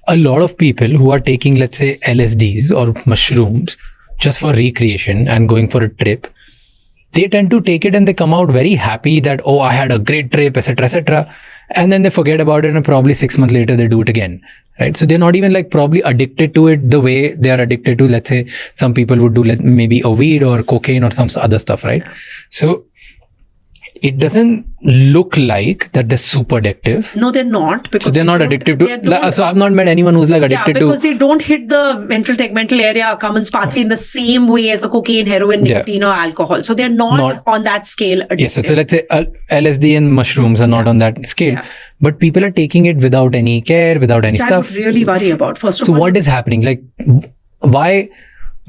a lot of people who are taking, let's say, LSDs or mushrooms just for recreation and going for a trip, they tend to take it and they come out very happy that, oh, I had a great trip, etc., etc. And then they forget about it and probably 6 months later they do it again, right? So they're not even like probably addicted to it the way they are addicted to, let's say, some people would do maybe a weed or cocaine or some other stuff, right? So it doesn't look like that they're super addictive. No, they're not. Because so they're not addicted to. So I've not met anyone who's like addicted to. Because they don't hit the ventral tegmental area, Cummins pathway in the same way as a cocaine, heroin, nicotine, or alcohol. So they're not on that scale addictive. Yes. So let's say LSD and mushrooms are not on that scale. Yeah. But people are taking it without any care, without any stuff. I would really worry about. First of all. So what is happening? Like, why?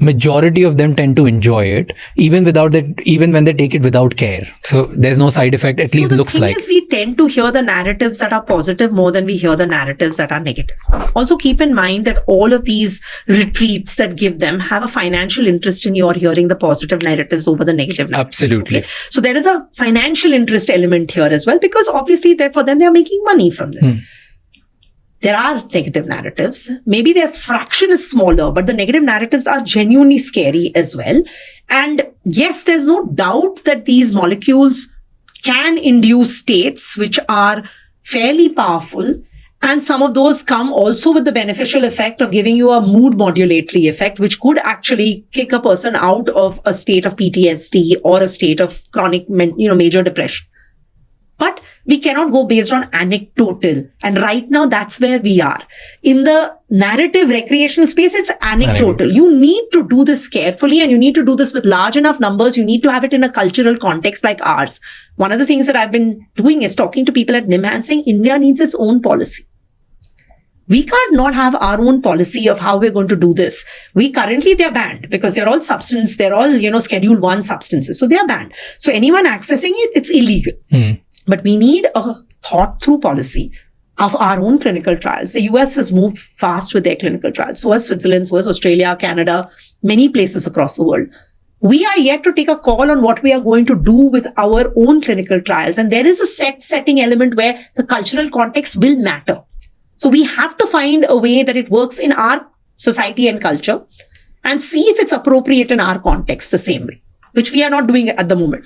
Majority of them tend to enjoy it even when they take it without care. So there's no side effect, at least looks like. The thing is, we tend to hear the narratives that are positive more than we hear the narratives that are negative. Also keep in mind that all of these retreats that give them have a financial interest in your hearing the positive narratives over the negative narratives. Absolutely. Okay? So there is a financial interest element here as well, because obviously for them, they are making money from this. There are negative narratives. Maybe their fraction is smaller, but the negative narratives are genuinely scary as well. And yes, there's no doubt that these molecules can induce states which are fairly powerful. And some of those come also with the beneficial effect of giving you a mood modulatory effect, which could actually kick a person out of a state of PTSD or a state of chronic, major depression. But we cannot go based on anecdotal. And right now, that's where we are. In the narrative recreational space, it's anecdotal. You need to do this carefully, and you need to do this with large enough numbers. You need to have it in a cultural context like ours. One of the things that I've been doing is talking to people at NIMH and saying India needs its own policy. We can't not have our own policy of how we're going to do this. They're banned because they're all Schedule 1 substances. So they're banned. So anyone accessing it, it's illegal. But we need a thought through policy of our own clinical trials. The US has moved fast with their clinical trials. So has Switzerland, so has Australia, Canada, many places across the world. We are yet to take a call on what we are going to do with our own clinical trials. And there is a setting element where the cultural context will matter. So we have to find a way that it works in our society and culture and see if it's appropriate in our context the same way, which we are not doing at the moment.